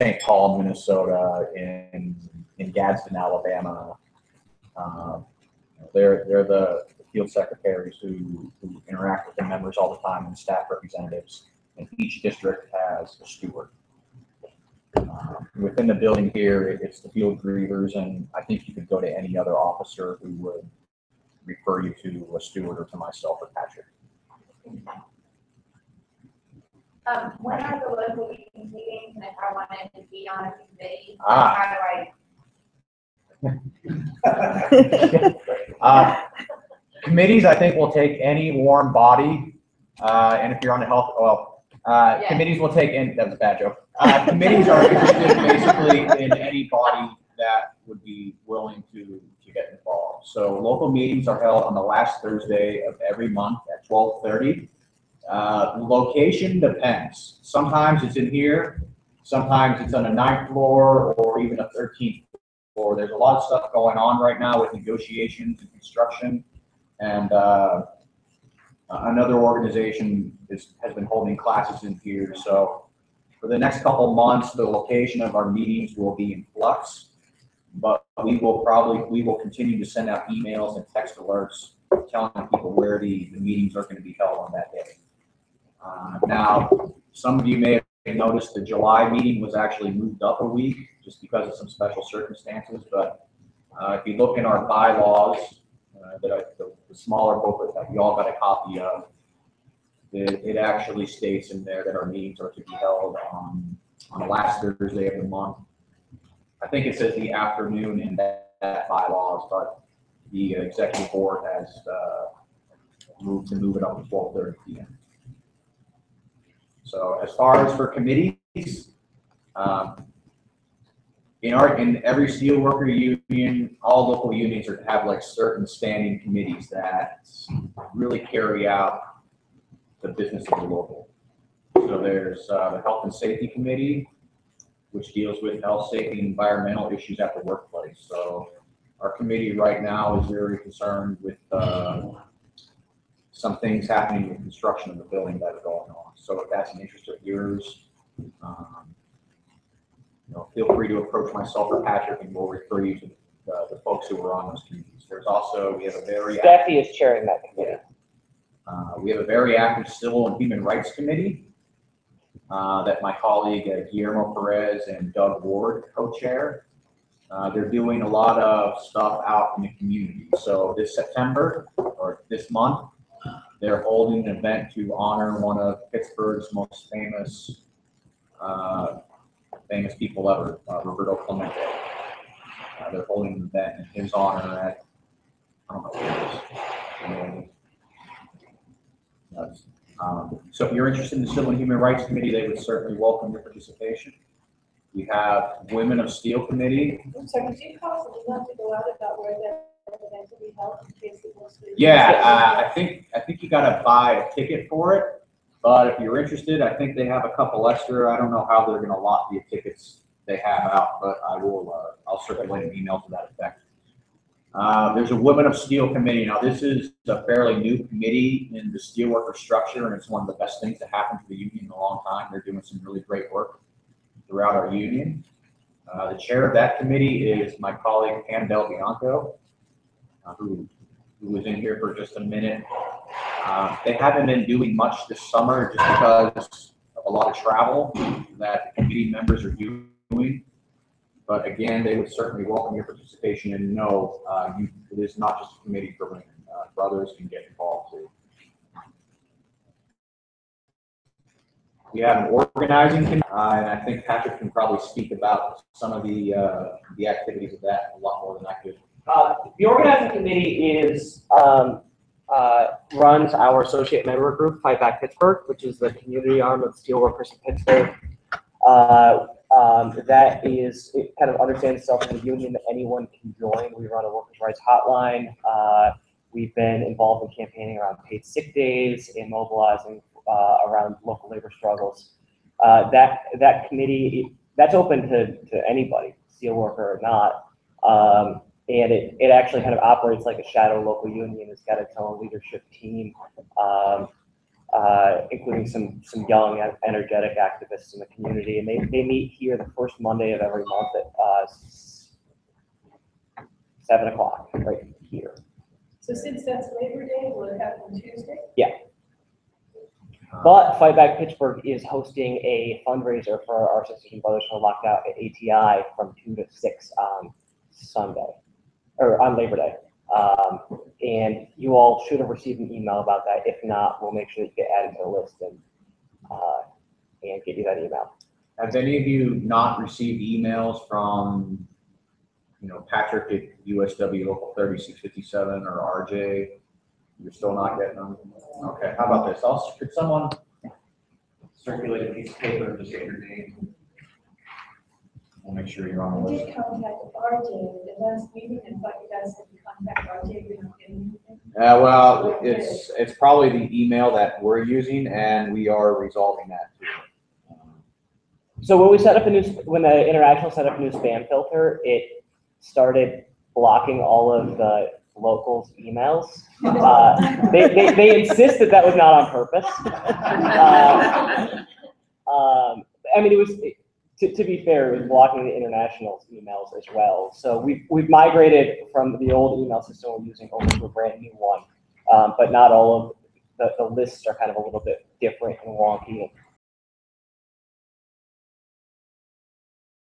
St. Paul, Minnesota, in Gadsden, Alabama. They're the field secretaries who interact with the members all the time and staff representatives. And each district has a steward. Within the building here, it's the field greeters, and I think you could go to any other officer who would refer you to a steward or to myself or Patrick. When are the local meetings, and if I wanted to be on a committee, how do I? Committees, I think, will take any warm body, and if you're on the health, yeah. Committees will take in. That was a bad joke. Committees are interested basically in any body that would be willing to get involved. So local meetings are held on the last Thursday of every month at 12:30. Location depends. Sometimes it's in here, sometimes it's on the 9th floor or even a 13th floor. There's a lot of stuff going on right now with negotiations and construction, and another organization has been holding classes in here. So for the next couple months, the location of our meetings will be in flux, but we will continue to send out emails and text alerts telling people where the meetings are going to be held on that day. Now, some of you may have noticed the July meeting was actually moved up a week just because of some special circumstances, but if you look in our bylaws, the smaller booklet that we all got a copy of, it actually states in there that our meetings are to be held on the last Thursday of the month. I think it says the afternoon in that bylaws, but the executive board has moved it up to 12:30 p.m. So as far as for committees, in every steelworker union, all local unions have like certain standing committees that really carry out the business of the local. So there's the Health and Safety Committee, which deals with health, safety, and environmental issues at the workplace. So our committee right now is very concerned with some things happening with construction of the building that are going on. So if that's an interest of yours, feel free to approach myself or Patrick, and we'll refer you to the folks who are on those committees. There's also, we have a very Steffi is chairing that committee. We have a very active Civil and Human Rights Committee that my colleague Guillermo Perez and Doug Ward co-chair. They're doing a lot of stuff out in the community. So this September, or this month, they're holding an event to honor one of Pittsburgh's most famous people ever, Roberto Clemente. They're holding an event in his honor at, I don't know what it is. So if you're interested in the Civil and Human Rights Committee, they would certainly welcome your participation. We have Women of Steel Committee. I'm sorry, did you call someone want to go out about where they're going to be held in case it was? Yeah, I think you got to buy a ticket for it. But if you're interested, I think they have a couple extra. I don't know how they're going to lot the tickets they have out, but I'll circulate an email to that effect. There's a Women of Steel Committee. Now, this is a fairly new committee in the steelworker structure, and it's one of the best things that happened to the union in a long time. They're doing some really great work throughout our union. The chair of that committee is my colleague Pam Del Bianco, who was in here for just a minute. They haven't been doing much this summer just because of a lot of travel that the committee members are doing. But again, they would certainly welcome your participation, and know it is not just a committee for women. Brothers can get involved too. We have an organizing committee, and I think Patrick can probably speak about some of the activities of that a lot more than I could. The organizing committee is runs our associate member group, Fight Back Pittsburgh, which is the community arm of Steelworkers in Pittsburgh. That is, it kind of understands itself as a union that anyone can join. We run a workers' rights hotline. We've been involved in campaigning around paid sick days and mobilizing around local labor struggles. That committee, that's open to anybody, steelworker or not. And it actually kind of operates like a shadow local union. It's got its own leadership team. including some young, energetic activists in the community. And they meet here the first Monday of every month at 7 o'clock, right here. So since that's Labor Day, will it happen Tuesday? But Fight Back Pittsburgh is hosting a fundraiser for our sisters and brothers who are locked out at ATI from 2 to 6 on Sunday, or on Labor Day. And you all should have received an email about that. If not, we'll make sure that you get added to the list and get you that email. Have any of you not received emails from, Patrick at USW Local 3657 or RJ? You're still not getting them? Okay, how about this? Could someone circulate a piece of paper and just get your name? We'll make sure you're on the I list. did contact RJ at the last meeting and thought you guys had to contact RJ, we don't get anything. Well, it's probably the email that we're using, and we are resolving that too. So when the International set up a new spam filter, it started blocking all of the locals' emails. They insist that was not on purpose. I mean, it was, to be fair, it was blocking the international's emails as well. So we've migrated from the old email system we're using over to a brand new one. But not all of the lists are kind of a little bit different and wonky.